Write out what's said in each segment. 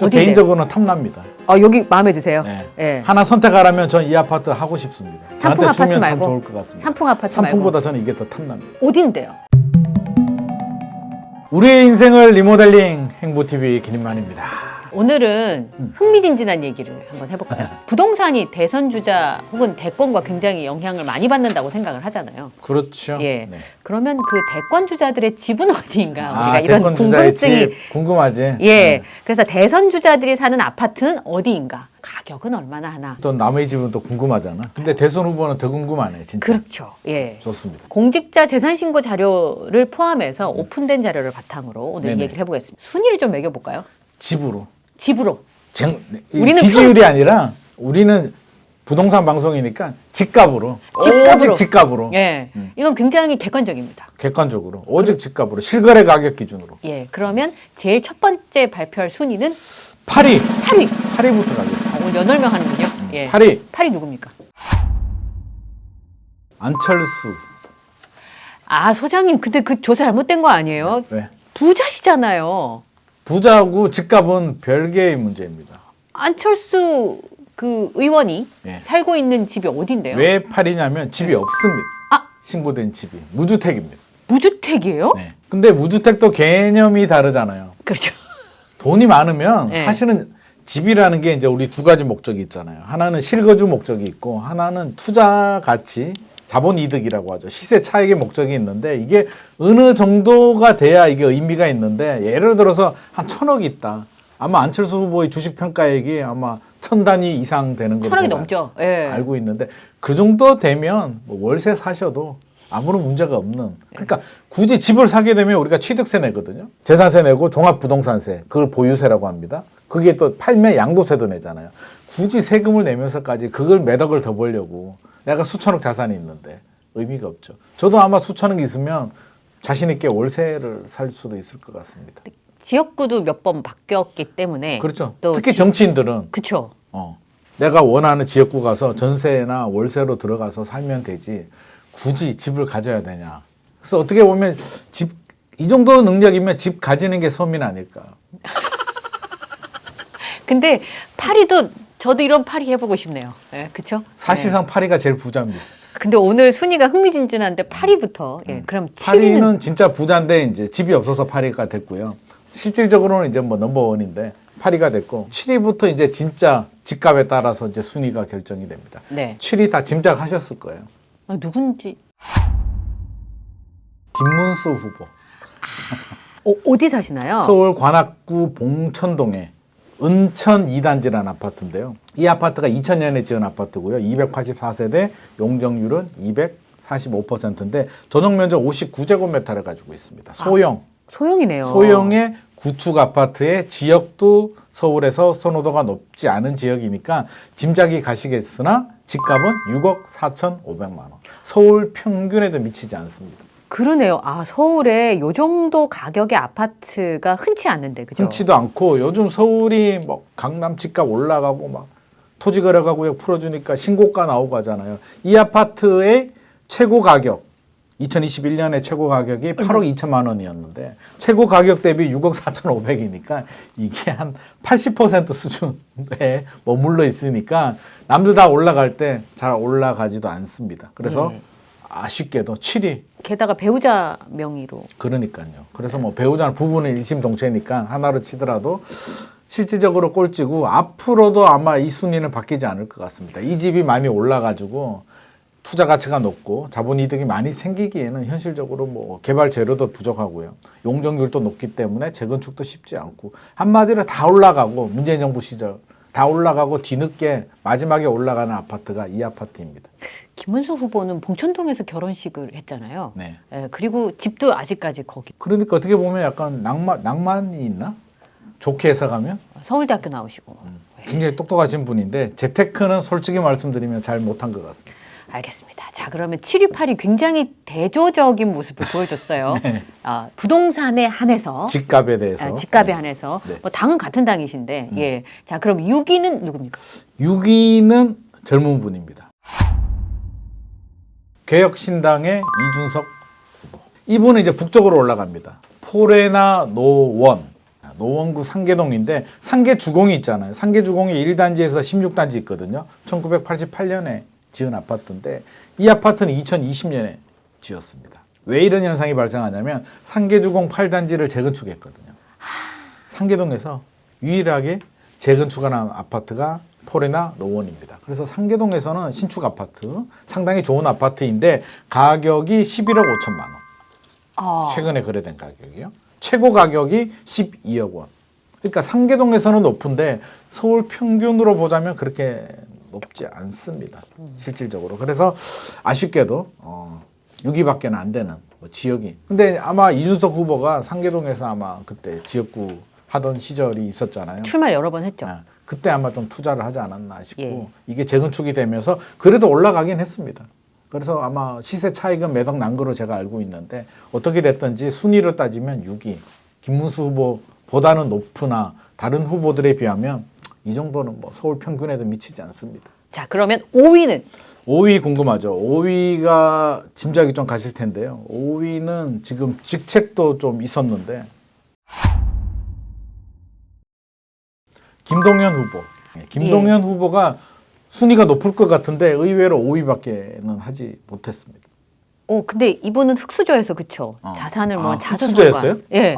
저 어딘데요? 개인적으로는 탐납니다. 여기 마음에 드세요? 네. 예. 하나 선택하라면 전 이 아파트 하고 싶습니다. 삼풍 저한테 아파트 주면 참 말고? 좋을 것 같습니다. 삼풍 아파트 삼풍보다 저는 이게 더 탐납니다. 말고 어딘데요? 우리의 인생을 리모델링 행보TV 김인만입니다. 오늘은 흥미진진한 얘기를 한번 해볼까요? 부동산이 대선 주자 혹은 대권과 굉장히 영향을 많이 받는다고 생각을 하잖아요. 그렇죠. 예. 네. 그러면 그 대권 주자들의 집은 어디인가? 우리가 이런 대권 주자의 궁금증이 집 궁금하지. 예. 네. 그래서 대선 주자들이 사는 아파트는 어디인가? 가격은 얼마나 하나? 또 남의 집은 또 궁금하잖아. 근데 대선 후보는 더 궁금하네, 진짜. 그렇죠. 예. 좋습니다. 공직자 재산신고 자료를 포함해서 오픈된 자료를 바탕으로 오늘 네네. 얘기를 해보겠습니다. 순위를 좀 매겨볼까요? 집으로. 집으로. 우리는 지지율이 아니라 우리는 부동산 방송이니까 집값으로. 오직 집값으로. 예. 이건 굉장히 객관적입니다. 객관적으로. 오직 집값으로. 실거래 가격 기준으로. 예. 그러면 제일 첫 번째 발표할 순위는 8위. 8위. 8위부터 가겠습니다. 오늘 8명 하는군요. 예. 8위. 8위 누굽니까? 안철수. 아, 소장님, 근데 그 조사 잘못된 거 아니에요? 왜? 부자시잖아요. 부자하고 집값은 별개의 문제입니다. 안철수 그 의원이 예. 살고 있는 집이 어딘데요? 왜 8위냐면 집이 없습니다. 아! 신고된 집이. 무주택입니다. 무주택이에요? 네. 근데 무주택도 개념이 다르잖아요. 그렇죠. 돈이 많으면 네. 사실은 집이라는 게 이제 우리 두 가지 목적이 있잖아요. 하나는 실거주 목적이 있고 하나는 투자 가치, 자본 이득이라고 하죠. 시세 차익의 목적이 있는데 이게 어느 정도가 돼야 이게 의미가 있는데 예를 들어서 한 1,000억이 있다. 아마 안철수 후보의 주식 평가액이 아마 1,000단위 이상 되는 걸로 1,000억이 제가 넘죠. 예. 알고 있는데 그 정도 되면 뭐 월세 사셔도 아무런 문제가 없는. 그러니까 굳이 집을 사게 되면 우리가 취득세 내거든요. 재산세 내고 종합부동산세, 그걸 보유세라고 합니다. 그게 또 팔매 양도세도 내잖아요. 굳이 세금을 내면서까지 그걸 몇 억을 더 벌려고 내가 수천억 자산이 있는데 의미가 없죠. 저도 아마 수천억 있으면 자신 있게 월세를 살 수도 있을 것 같습니다. 지역구도 몇 번 바뀌었기 때문에 그렇죠. 또 특히 정치인들은 그렇죠. 내가 원하는 지역구 가서 전세나 월세로 들어가서 살면 되지 굳이 집을 가져야 되냐. 그래서 어떻게 보면 이 정도 능력이면 집 가지는 게 서민 아닐까. 근데 파리도 저도 이런 파리 해보고 싶네요. 예, 그렇죠? 사실상 파리가 제일 부자입니다. 근데 오늘 순위가 흥미진진한데 파리부터 예, 그럼 7위는 파리는 진짜 부자인데 이제 집이 없어서 파리가 됐고요. 실질적으로는 이제 뭐 넘버원인데 파리가 됐고 7위부터 이제 진짜 집값에 따라서 이제 순위가 결정이 됩니다. 네. 7위 다 짐작하셨을 거예요. 누군지 김문수 후보. 어디 사시나요? 서울 관악구 봉천동에 은천 2단지라는 아파트인데요. 이 아파트가 2000년에 지은 아파트고요. 284세대, 용적률은 245%인데 전용 면적 59제곱미터를 가지고 있습니다. 소형. 소형이네요. 소형의 구축 아파트의 지역도 서울에서 선호도가 높지 않은 지역이니까 짐작이 가시겠으나 집값은 6억 4,500만 원. 서울 평균에도 미치지 않습니다. 그러네요. 아, 서울에 요 정도 가격의 아파트가 흔치 않는데, 그죠? 흔치도 않고 요즘 서울이 뭐 강남 집값 올라가고 막 토지 거래가 구역 풀어주니까 신고가 나오고 하잖아요. 이 아파트의 최고 가격 2021년에 최고 가격이 8억 2천만 원이었는데 최고 가격 대비 6억 4,500이니까 이게 한 80% 수준에 머물러 있으니까 남들 다 올라갈 때 잘 올라가지도 않습니다. 그래서 아쉽게도 7위. 게다가 배우자 명의로. 그러니까요. 그래서 뭐 배우자는 부부는 일심동체니까 하나로 치더라도 실질적으로 꼴찌고 앞으로도 아마 이 순위는 바뀌지 않을 것 같습니다. 이 집이 많이 올라가지고 투자 가치가 높고 자본 이득이 많이 생기기에는 현실적으로 뭐 개발 재료도 부족하고요. 용적률도 높기 때문에 재건축도 쉽지 않고 한마디로 다 올라가고 문재인 정부 시절 다 올라가고 뒤늦게 마지막에 올라가는 아파트가 이 아파트입니다. 김문수 후보는 봉천동에서 결혼식을 했잖아요. 네. 예, 그리고 집도 아직까지 거기. 그러니까 어떻게 보면 약간 낭만이 있나? 좋게 해석하면? 서울대학교 나오시고. 굉장히 똑똑하신 분인데 재테크는 솔직히 말씀드리면 잘 못한 것 같습니다. 알겠습니다. 자, 그러면 7위, 8위 굉장히 대조적인 모습을 보여줬어요. 네. 부동산에 한해서. 집값에 대해서. 집값에 한해서. 네. 뭐 당은 같은 당이신데. 예. 자, 그럼 6위는 누굽니까? 6위는 젊은 분입니다. 개혁신당의 이준석 후보. 이분은 이제 북쪽으로 올라갑니다. 포레나 노원. 노원구 상계동인데 상계주공이 있잖아요. 상계주공이 1단지에서 16단지 있거든요. 1988년에 지은 아파트인데 이 아파트는 2020년에 지었습니다. 왜 이런 현상이 발생하냐면 상계주공 8단지를 재건축했거든요. 상계동에서 유일하게 재건축한 아파트가 포레나 노원입니다. 그래서 상계동에서는 신축 아파트, 상당히 좋은 아파트인데 가격이 11억 5천만 원. 최근에 거래된 가격이요. 최고 가격이 12억 원. 그러니까 상계동에서는 높은데 서울 평균으로 보자면 그렇게 높지 않습니다. 실질적으로. 그래서 아쉽게도 6위밖에 안 되는 지역이. 근데 아마 이준석 후보가 상계동에서 아마 그때 지역구 하던 시절이 있었잖아요. 출마 여러 번 했죠. 그때 아마 좀 투자를 하지 않았나 싶고 예. 이게 재건축이 되면서 그래도 올라가긴 했습니다. 그래서 아마 시세 차익은 매덕 난 거로 제가 알고 있는데 어떻게 됐든지 순위로 따지면 6위. 김문수 후보보다는 높으나 다른 후보들에 비하면 이 정도는 뭐 서울 평균에도 미치지 않습니다. 자, 그러면 5위는? 5위 궁금하죠. 5위가 짐작이 좀 가실 텐데요. 5위는 지금 직책도 좀 있었는데 김동연 후보. 김동연 후보가 순위가 높을 것 같은데 의외로 5위밖에는 하지 못했습니다. 근데 이분은 흑수저에서 그쵸? 자산을 뭐 흑수저였어요? 예.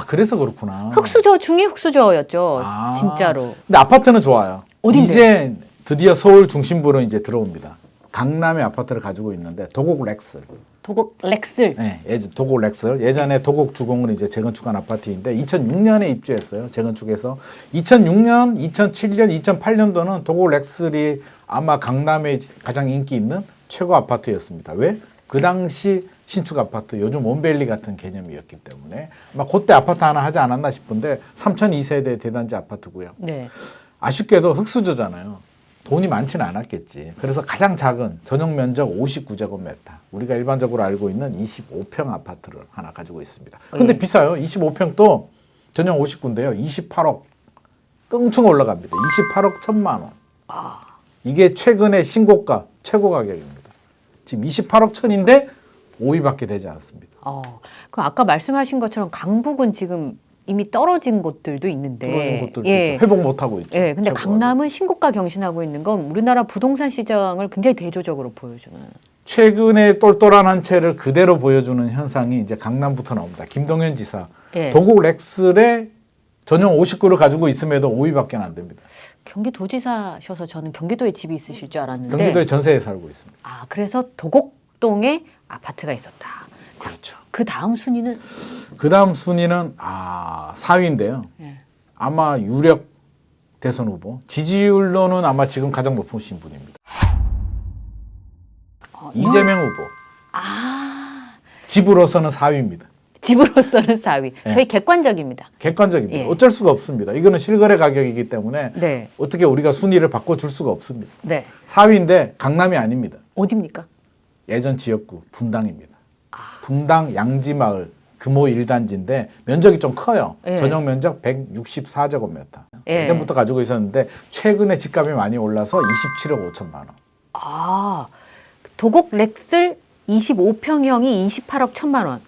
그래서 그렇구나. 흑수저 중에 흑수저였죠. 진짜로. 근데 아파트는 좋아요. 어딘데? 이제 드디어 서울 중심부로 이제 들어옵니다. 강남에 아파트를 가지고 있는데 도곡 렉슬. 도곡 렉슬. 네, 도곡 렉슬. 예전에 도곡 주공은 이제 재건축한 아파트인데 2006년에 입주했어요. 재건축해서 2006년, 2007년, 2008년도는 도곡 렉슬이 아마 강남에 가장 인기 있는 최고 아파트였습니다. 왜? 그 당시 신축 아파트, 요즘 원밸리 같은 개념이었기 때문에 아마 그때 아파트 하나 하지 않았나 싶은데 3002세대 대단지 아파트고요. 네. 아쉽게도 흑수저잖아요. 돈이 많지는 않았겠지. 그래서 가장 작은 전용 면적 59제곱미터. 우리가 일반적으로 알고 있는 25평 아파트를 하나 가지고 있습니다. 근데 비싸요. 25평도 전용 59인데요. 28억. 끙충 올라갑니다. 28억 1천만 원. 이게 최근의 신고가, 최고 가격입니다. 지금 28억 1천인데 5위밖에 되지 않습니다. 그럼 아까 말씀하신 것처럼 강북은 지금 이미 떨어진 곳들도 있는데. 떨어진 곳들도 있죠. 회복 못하고 있죠. 예, 근데 강남은 신고가 경신하고 있는 건 우리나라 부동산 시장을 굉장히 대조적으로 보여주는. 최근에 똘똘한 한 채를 그대로 보여주는 현상이 이제 강남부터 나옵니다. 김동연 지사. 예. 도곡 렉슬에 전용 59를 가지고 있음에도 5위밖에 안 됩니다. 경기도지사셔서 저는 경기도에 집이 있으실 줄 알았는데. 경기도에 전세에 살고 있습니다. 그래서 도곡동에 아파트가 있었다. 그렇죠. 그 다음 순위는? 그 다음 순위는 4위인데요. 예. 아마 유력 대선 후보. 지지율로는 아마 지금 가장 높으신 분입니다. 이재명 후보. 집으로서는 4위입니다. 집으로서는 4위. 네. 저희 객관적입니다. 객관적입니다. 예. 어쩔 수가 없습니다. 이거는 실거래 가격이기 때문에 네. 어떻게 우리가 순위를 바꿔줄 수가 없습니다. 네. 4위인데 강남이 아닙니다. 어디입니까? 예전 지역구 분당입니다. 분당 양지마을 금호 1단지인데 면적이 좀 커요. 예. 전용 면적 164제곱미터. 예. 예전부터 가지고 있었는데 최근에 집값이 많이 올라서 27억 5천만 원. 도곡 렉슬 25평형이 28억 1천만 원.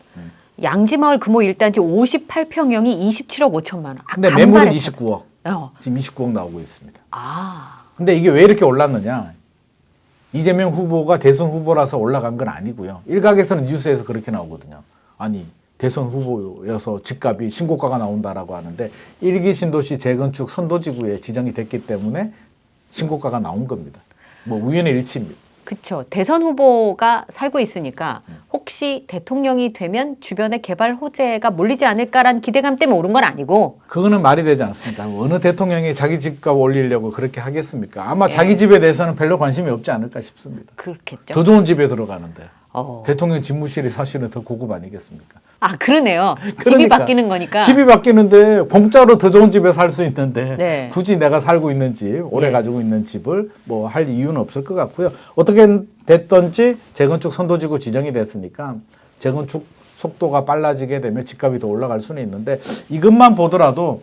양지마을 금호 1단지 58평형이 27억 5천만 원. 근데 매물은 29억. 지금 29억 나오고 있습니다. 근데 이게 왜 이렇게 올랐느냐? 이재명 후보가 대선 후보라서 올라간 건 아니고요. 일각에서는 뉴스에서 그렇게 나오거든요. 아니 대선 후보여서 집값이 신고가가 나온다라고 하는데 1기 신도시 재건축 선도지구에 지정이 됐기 때문에 신고가가 나온 겁니다. 뭐 우연의 일치입니다. 그렇죠. 대선 후보가 살고 있으니까 혹시 대통령이 되면 주변에 개발 호재가 몰리지 않을까라는 기대감 때문에 오른 건 아니고. 그거는 말이 되지 않습니다. 어느 대통령이 자기 집값 올리려고 그렇게 하겠습니까? 아마 자기 집에 대해서는 별로 관심이 없지 않을까 싶습니다. 그렇겠죠. 더 좋은 집에 들어가는데. 어. 대통령 집무실이 사실은 더 고급 아니겠습니까? 아, 그러네요. 집이 그러니까. 바뀌는 거니까. 집이 바뀌는데 공짜로 더 좋은 집에 살 수 있는데 네. 굳이 내가 살고 있는 집, 오래 예. 가지고 있는 집을 뭐 할 이유는 없을 것 같고요. 어떻게 됐든지 재건축 선도지구 지정이 됐으니까 재건축 속도가 빨라지게 되면 집값이 더 올라갈 수는 있는데 이것만 보더라도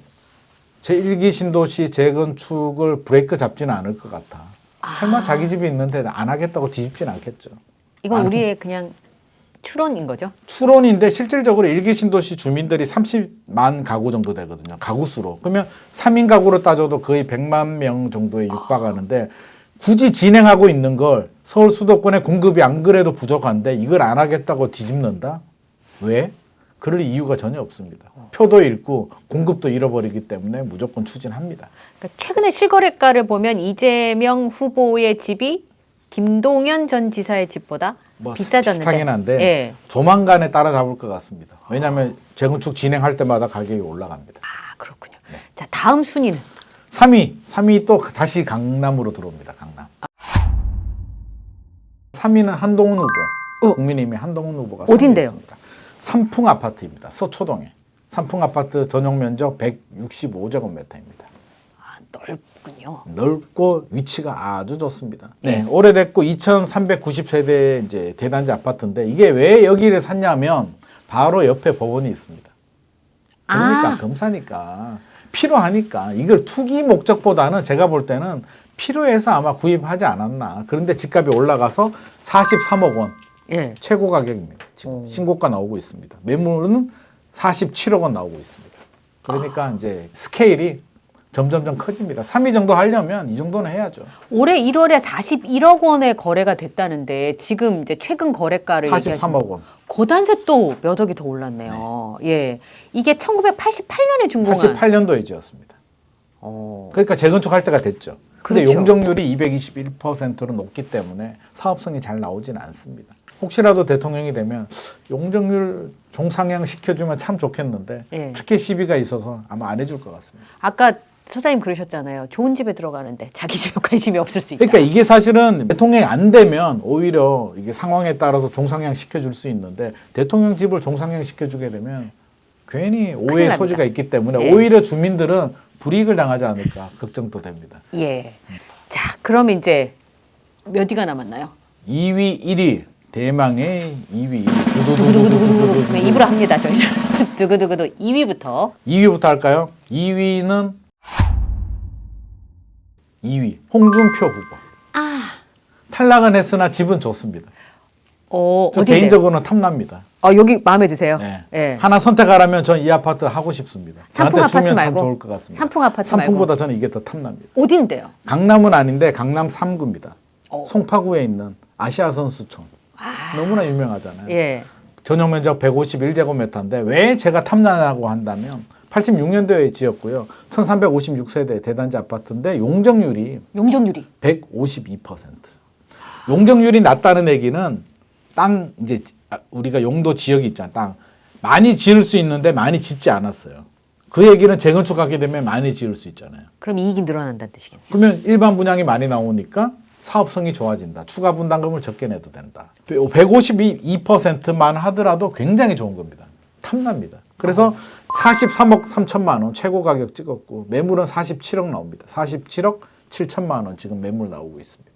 제1기 신도시 재건축을 브레이크 잡지는 않을 것 같아. 설마 자기 집이 있는데 안 하겠다고 뒤집지는 않겠죠. 이건 우리의 그냥 추론인 거죠? 추론인데 실질적으로 일기 신도시 주민들이 30만 가구 정도 되거든요. 가구 수로. 그러면 3인 가구로 따져도 거의 100만 명 정도에 육박하는데 굳이 진행하고 있는 걸 서울 수도권의 공급이 안 그래도 부족한데 이걸 안 하겠다고 뒤집는다? 왜? 그럴 이유가 전혀 없습니다. 표도 잃고 공급도 잃어버리기 때문에 무조건 추진합니다. 그러니까 최근에 실거래가를 보면 이재명 후보의 집이 김동연 전 지사의 집보다 비싸졌는데 비슷하긴 한데 예. 조만간에 따라잡을 것 같습니다. 왜냐하면 재건축 진행할 때마다 가격이 올라갑니다. 아 그렇군요. 자 다음 순위는 3위 또 다시 강남으로 들어옵니다. 강남. 3위는 한동훈 후보. 국민의힘의 한동훈 후보가 어딘데요? 3위였습니다. 삼풍 아파트입니다. 서초동에. 삼풍 아파트 전용 면적 165제곱미터입니다. 아, 넓군요. 넓고 위치가 아주 좋습니다. 네, 오래됐고 2,390세대 이제 대단지 아파트인데 이게 왜 여기를 샀냐면 바로 옆에 법원이 있습니다. 그러니까 검사니까 필요하니까 이걸 투기 목적보다는 제가 볼 때는 필요해서 아마 구입하지 않았나. 그런데 집값이 올라가서 43억 원 예. 최고 가격입니다. 지금 신고가 나오고 있습니다. 매물은 47억 원 나오고 있습니다. 그러니까 이제 스케일이 점점점 커집니다. 3위 정도 하려면 이 정도는 해야죠. 올해 1월에 41억 원의 거래가 됐다는데 지금 이제 최근 거래가를 43억 원. 고단세 또 몇 억이 더 올랐네요. 예, 이게 1988년에 준공한. 88년도에 지었습니다. 그러니까 재건축할 때가 됐죠. 근데 그렇죠. 용적률이 221%로 높기 때문에 사업성이 잘 나오지는 않습니다. 혹시라도 대통령이 되면 용적률 종상향 시켜주면 참 좋겠는데 예. 특혜 시비가 있어서 아마 안 해줄 것 같습니다. 아까 소장님 그러셨잖아요. 좋은 집에 들어가는데 자기 집에 관심이 없을 수 있다. 그러니까 이게 사실은 대통령이 안 되면 오히려 이게 상황에 따라서 종상향 시켜줄 수 있는데 대통령 집을 종상향 시켜주게 되면 괜히 오해의 납니다. 소지가 있기 때문에 예. 오히려 주민들은 불이익을 당하지 않을까 걱정도 됩니다. 예. 자, 그럼 이제 몇 위가 남았나요? 2위, 1위 대망의 2위. 두구두구두구두구. 네, 입으로 합니다, 저희는. 두구두구두 2위부터. 2위부터 할까요? 2위는 2위 홍준표 후보. 아, 탈락은 했으나 집은 좋습니다. 저 어딘데요? 개인적으로는 탐납니다. 여기 마음에 드세요? 네. 예. 하나 선택하라면 전 이 아파트 하고 싶습니다. 삼풍 저한테 아파트 주면 참 말고? 좋을 것 같습니다. 삼풍 아파트 삼풍보다 저는 이게 더 탐납니다. 어딘데요? 강남은 아닌데 강남 3구입니다. 어. 송파구에 있는 아시아 선수촌. 너무나 유명하잖아요. 예. 전용 면적 151제곱미터인데 왜 제가 탐나냐고 한다면 86년도에 지었고요. 1356세대 대단지 아파트인데 용적률이 용적률이 152%. 용적률이 낮다는 얘기는 땅 이제 우리가 용도 지역이 있잖아. 땅 많이 지을 수 있는데 많이 짓지 않았어요. 그 얘기는 재건축하게 되면 많이 지을 수 있잖아요. 그럼 이익이 늘어난다는 뜻이겠네요. 그러면 일반 분양이 많이 나오니까 사업성이 좋아진다. 추가 분담금을 적게 내도 된다. 152%만 하더라도 굉장히 좋은 겁니다. 탐납니다. 그래서 43억 3천만 원 최고 가격 찍었고 매물은 47억 나옵니다. 47억 7천만 원 지금 매물 나오고 있습니다.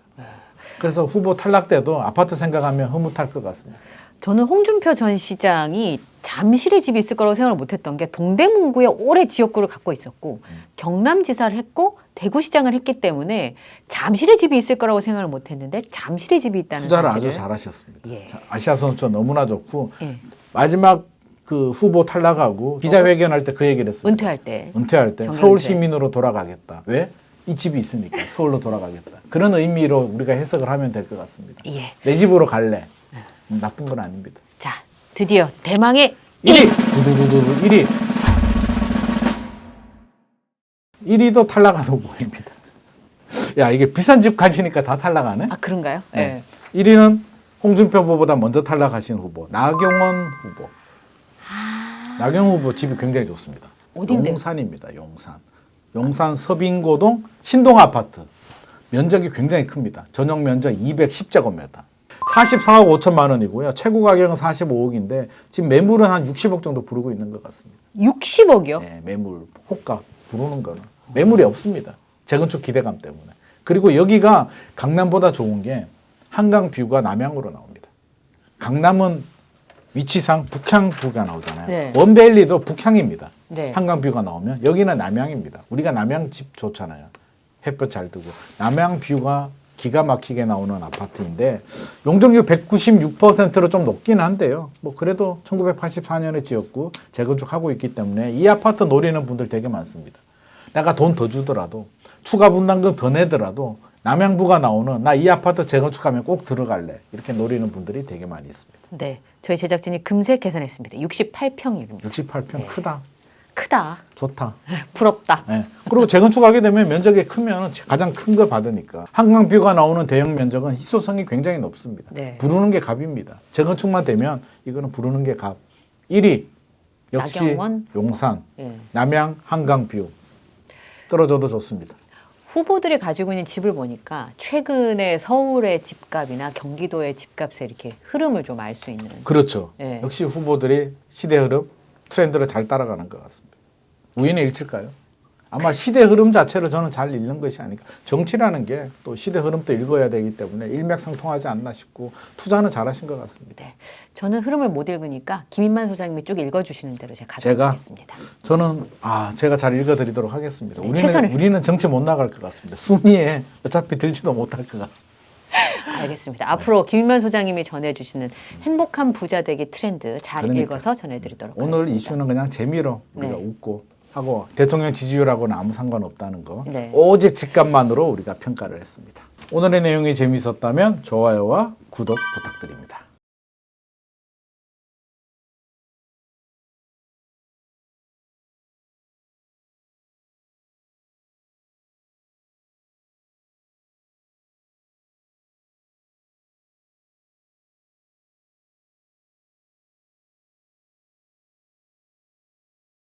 그래서 후보 탈락 때도 아파트 생각하면 흐뭇할 것 같습니다. 저는 홍준표 전 시장이 잠실에 집이 있을 거라고 생각을 못했던 게 동대문구에 오래 지역구를 갖고 있었고 경남지사를 했고 대구시장을 했기 때문에 잠실에 집이 있을 거라고 생각을 못했는데 잠실에 집이 있다는 투자를 사실을. 아주 잘하셨습니다. 예. 자, 아시아 선수촌 너무나 좋고 예. 마지막 그 후보 탈락하고 기자회견할 때 그 얘기를 했어요. 은퇴할 때. 은퇴할 때 정년퇴. 서울 시민으로 돌아가겠다. 왜? 이 집이 있으니까 서울로 돌아가겠다. 그런 의미로 우리가 해석을 하면 될 것 같습니다. 예. 내 집으로 갈래. 나쁜 건 아닙니다. 자, 드디어 대망의 1위! 두두두두 1위! 1위도 탈락한 후보입니다. 야, 이게 비싼 집 가지니까 다 탈락하네? 아 그런가요? 네. 1위는 홍준표 후보보다 먼저 탈락하신 후보, 나경원 후보. 나경원 후보 집이 굉장히 좋습니다. 어딘데요? 용산입니다. 용산. 용산 서빙고동 신동 아파트. 면적이 굉장히 큽니다. 전용 면적 210제곱미터. 44억 5천만 원이고요. 최고 가격은 45억인데 지금 매물은 한 60억 정도 부르고 있는 것 같습니다. 60억이요? 네, 매물 호가 부르는 거는 매물이 없습니다. 재건축 기대감 때문에. 그리고 여기가 강남보다 좋은 게 한강 뷰가 남향으로 나옵니다. 강남은 위치상 북향 뷰가 나오잖아요. 네. 원베일리도 북향입니다. 네. 한강 뷰가 나오면 여기는 남향입니다. 우리가 남향 집 좋잖아요. 햇볕 잘 뜨고 남향 뷰가 기가 막히게 나오는 아파트인데 용적률 196%로 좀 높긴 한데요. 뭐 그래도 1984년에 지었고 재건축하고 있기 때문에 이 아파트 노리는 분들 되게 많습니다. 내가 돈 더 주더라도 추가 분담금 더 내더라도 남양부가 나오는 나 이 아파트 재건축하면 꼭 들어갈래 이렇게 노리는 분들이 되게 많이 있습니다. 네, 저희 제작진이 금세 계산했습니다. 68평입니다. 68평 크다. 크다. 좋다. 부럽다. 네. 그리고 재건축하게 되면 면적이 크면 가장 큰 걸 받으니까 한강뷰가 나오는 대형 면적은 희소성이 굉장히 높습니다. 네. 부르는 게 값입니다. 재건축만 되면 이거는 부르는 게 값. 1위 역시 나경원? 용산, 예. 남양 한강뷰 떨어져도 좋습니다. 후보들이 가지고 있는 집을 보니까 최근에 서울의 집값이나 경기도의 집값의 이렇게 흐름을 좀 알 수 있는. 그렇죠. 네. 역시 후보들이 시대 흐름, 트렌드를 잘 따라가는 것 같습니다. 우연의 일치일까요? 아마 시대 흐름 자체를 저는 잘 읽는 것이 아닐까. 정치라는 게 또 시대 흐름도 읽어야 되기 때문에 일맥상통하지 않나 싶고 투자는 잘하신 것 같습니다. 네, 저는 흐름을 못 읽으니까 김인만 소장님이 쭉 읽어주시는 대로 제가 제가? 가져가겠습니다. 저는 제가 잘 읽어드리도록 하겠습니다. 네, 최선을. 우리는 정치 못 나갈 것 같습니다. 순위에 어차피 들지도 못할 것 같습니다. 알겠습니다. 앞으로 김인만 소장님이 전해주시는 행복한 부자 되기 트렌드 잘 그러니까. 읽어서 전해드리도록 오늘 하겠습니다. 이슈는 그냥 재미로 우리가 네. 웃고 하고 대통령 지지율하고는 아무 상관없다는 거. 네. 오직 집값만으로 우리가 평가를 했습니다. 오늘의 내용이 재미있었다면 좋아요와 구독 부탁드립니다.